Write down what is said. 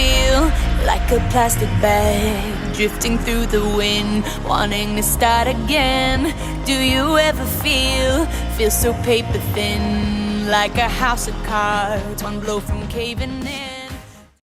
feel like a plastic bag drifting through the wind, wanting to start again? Do you ever feel so paper thin, like a house of cards, one blow from caving in?